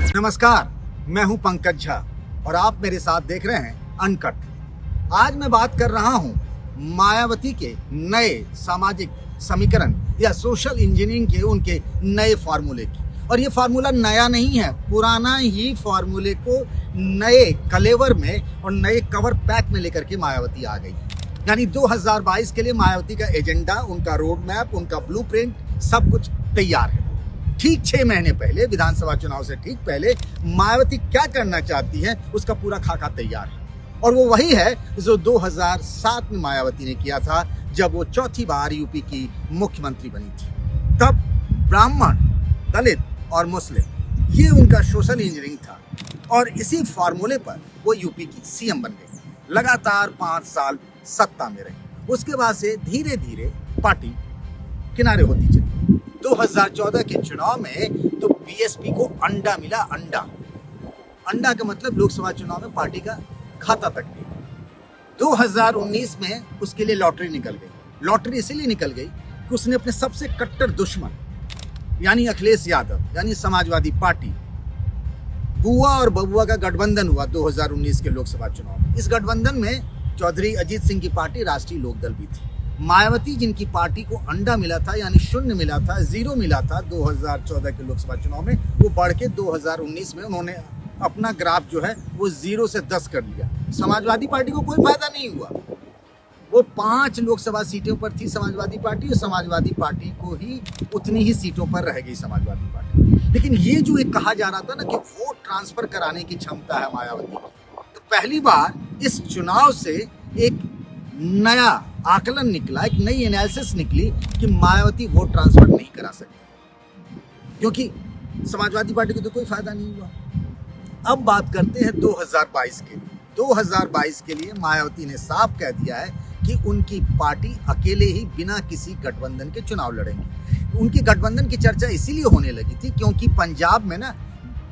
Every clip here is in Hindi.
नमस्कार, मैं हूं पंकज झा और आप मेरे साथ देख रहे हैं अनकट। आज मैं बात कर रहा हूं मायावती के नए सामाजिक समीकरण या सोशल इंजीनियरिंग के उनके नए फार्मूले की। और ये फार्मूला नया नहीं है, पुराना ही फार्मूले को नए कलेवर में और नए कवर पैक में लेकर के मायावती आ गई। यानी 2022 के लिए मायावती का एजेंडा, उनका रोड मैप, उनका ब्लूप्रिंट सब कुछ तैयार है। ठीक 6 महीने पहले, विधानसभा चुनाव से ठीक पहले, मायावती क्या करना चाहती है उसका पूरा खाका तैयार है। और वो वही है जो 2007 में मायावती ने किया था जब वो चौथी बार यूपी की मुख्यमंत्री बनी थी। तब ब्राह्मण, दलित और मुस्लिम, ये उनका सोशल इंजीनियरिंग था और इसी फार्मूले पर वो यूपी की सीएम बन गई। लगातार 5 साल सत्ता में रही। उसके बाद से धीरे धीरे पार्टी किनारे होती चली। 2014 के चुनाव में तो बीएसपी को अंडा मिला। अंडा का मतलब लोकसभा चुनाव में पार्टी का खाता तक नहीं। 2019 में उसके लिए लॉटरी निकल गई। लॉटरी इसीलिए निकल गई कि उसने अपने सबसे कट्टर दुश्मन यानी अखिलेश यादव, यानी समाजवादी पार्टी, बुआ और बबुआ का गठबंधन हुआ 2019 के लोकसभा चुनाव में। इस गठबंधन में चौधरी अजीत सिंह की पार्टी राष्ट्रीय लोकदल भी थी। मायावती जिनकी पार्टी को अंडा मिला था, यानी शून्य मिला था, जीरो मिला था 2014 के लोकसभा चुनाव में, वो बढ़ के 2019 में उन्होंने अपना ग्राफ जो है वो 0 से 10 कर लिया। समाजवादी पार्टी को कोई फायदा नहीं हुआ। वो 5 लोकसभा सीटों पर थी समाजवादी पार्टी और समाजवादी पार्टी को ही उतनी ही सीटों पर रह गई समाजवादी पार्टी। लेकिन ये जो एक कहा जा रहा था ना कि वोट ट्रांसफर कराने की क्षमता है मायावती की, तो पहली बार इस चुनाव से एक नया आकलन निकला, एक नई एनालिसिस निकली कि मायावती वोट ट्रांसफर नहीं करा सकती क्योंकि समाजवादी पार्टी को तो कोई फायदा नहीं हुआ। अब बात करते हैं 2022 के लिए। 2022 के लिए मायावती ने साफ कह दिया है कि उनकी पार्टी अकेले ही बिना किसी गठबंधन के चुनाव लड़ेंगी। उनकी गठबंधन की चर्चा इसीलिए होने लगी थी क्योंकि पंजाब में ना,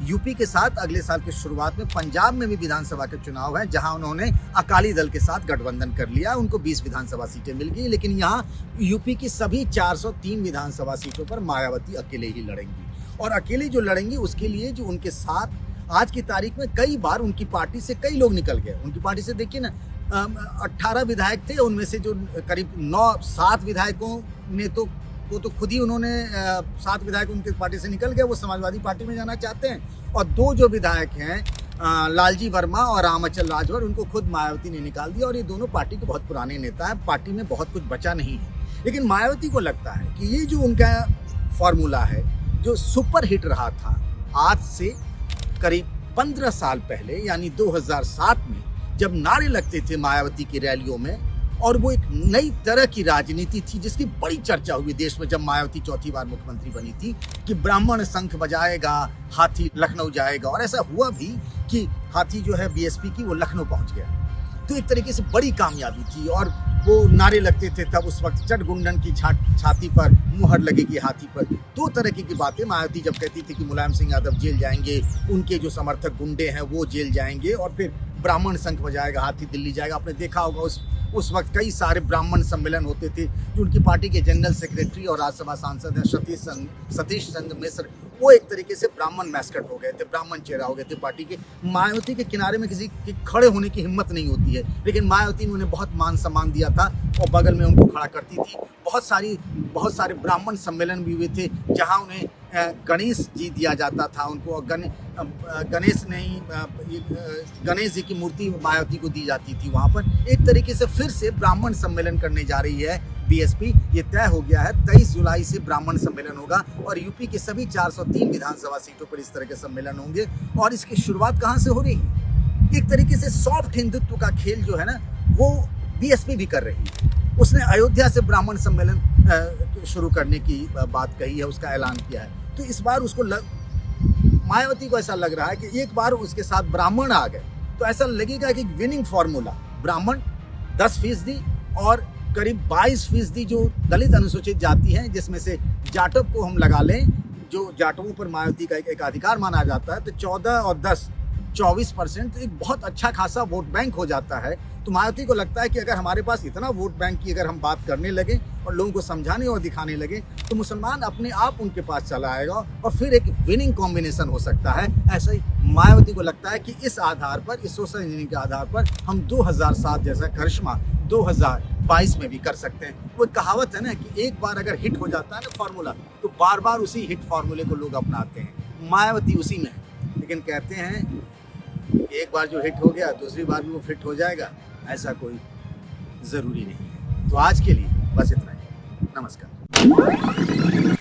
यूपी के साथ अगले साल की शुरुआत में पंजाब में भी विधानसभा के चुनाव है जहां उन्होंने अकाली दल के साथ गठबंधन कर लिया। उनको 20 विधानसभा सीटें मिल गई। लेकिन यहां यूपी की सभी 403 विधानसभा सीटों पर मायावती अकेले ही लड़ेंगी। और अकेले जो लड़ेंगी उसके लिए जो उनके साथ आज की तारीख में कई बार उनकी पार्टी से कई लोग निकल गए। उनकी पार्टी से देखिए ना, 18 विधायक थे, उनमें से जो करीब 7 विधायकों ने तो वो तो खुद ही उन्होंने 7 विधायक उनके पार्टी से निकल गए, वो समाजवादी पार्टी में जाना चाहते हैं। और 2 जो विधायक हैं, लालजी वर्मा और रामाचल राजभर, उनको खुद मायावती ने निकाल दिया। और ये दोनों पार्टी के बहुत पुराने नेता हैं, पार्टी में बहुत कुछ बचा नहीं है। लेकिन मायावती को लगता है कि ये जो उनका फॉर्मूला है जो सुपर हिट रहा था आज से करीब 15 साल पहले, यानी 2007 में, जब नारे लगते थे मायावती की रैलियों में, और वो एक नई तरह की राजनीति थी जिसकी बड़ी चर्चा हुई देश में जब मायावती चौथी बार मुख्यमंत्री बनी थी कि ब्राह्मण शंख बजाएगा, हाथी लखनऊ जाएगा। और ऐसा हुआ भी कि हाथी जो है बीएसपी की वो लखनऊ पहुंच गया। तो एक तरीके से बड़ी कामयाबी थी। और वो नारे लगते थे तब उस वक्त चटगुंडन की छाती पर मुहर लगेगी हाथी पर। 2 तरह की बातें मायावती जब कहती थी कि मुलायम सिंह यादव जेल जाएंगे, उनके जो समर्थक गुंडे हैं वो जेल जाएंगे, और फिर ब्राह्मण शंख बजाएगा, हाथी दिल्ली जाएगा। आपने देखा होगा उस वक्त कई सारे ब्राह्मण सम्मेलन होते थे। जो उनकी पार्टी के जनरल सेक्रेटरी और राज्यसभा सांसद हैं सतीश चंद्र मिश्र, वो एक तरीके से ब्राह्मण मैस्कट हो गए थे, ब्राह्मण चेहरा हो गए थे पार्टी के। मायावती के किनारे में किसी के खड़े होने की हिम्मत नहीं होती है, लेकिन मायावती ने उन्हें बहुत मान सम्मान दिया था और बगल में उनको खड़ा करती थी। बहुत सारे ब्राह्मण सम्मेलन भी हुए थे जहां उन्हें गणेश जी दिया जाता था। उनको गणेश जी की मूर्ति मायावती को दी जाती थी वहां पर। एक तरीके से फिर से ब्राह्मण सम्मेलन करने जा रही है बीएसपी। ये तय हो गया है 23 जुलाई से ब्राह्मण सम्मेलन होगा और यूपी के सभी 403 विधानसभा सीटों पर इस तरह के सम्मेलन होंगे। और इसकी शुरुआत कहाँ से हो रही है? एक तरीके से सॉफ्ट हिंदुत्व का खेल जो है ना, वो बीएसपी भी कर रही है। उसने अयोध्या से ब्राह्मण सम्मेलन शुरू करने की बात कही है, उसका ऐलान किया है। तो इस बार उसको मायावती को ऐसा लग रहा है कि एक बार उसके साथ ब्राह्मण आ गए तो ऐसा लगेगा कि विनिंग फॉर्मूला, ब्राह्मण 10% और करीब 22% जो दलित अनुसूचित जाति हैं, जिसमें से जाटव को हम लगा लें, जो जाटवों पर मायावती का एक अधिकार माना जाता है, तो 14 और 10 24% एक बहुत अच्छा खासा वोट बैंक हो जाता है। तो मायावती को लगता है कि अगर हमारे पास इतना वोट बैंक की अगर हम बात करने लगे और लोगों को समझाने और दिखाने लगे तो मुसलमान अपने आप उनके पास चला आएगा और फिर एक विनिंग कॉम्बिनेशन हो सकता है। ऐसा ही मायावती को लगता है कि इस आधार पर, इस सोशल इंजीनियरिंग के आधार पर हम 2007 जैसा करिश्मा 2022 में भी कर सकते हैं। वो कहावत है ना कि एक बार अगर हिट हो जाता है ना फार्मूला, तो बार बार उसी हिट फार्मूले को लोग अपनाते हैं। मायावती उसी में है, लेकिन कहते हैं एक बार जो हिट हो गया दूसरी बार भी वो फिट हो जाएगा, ऐसा कोई ज़रूरी नहीं है। तो आज के लिए बस इतना ही। नमस्कार।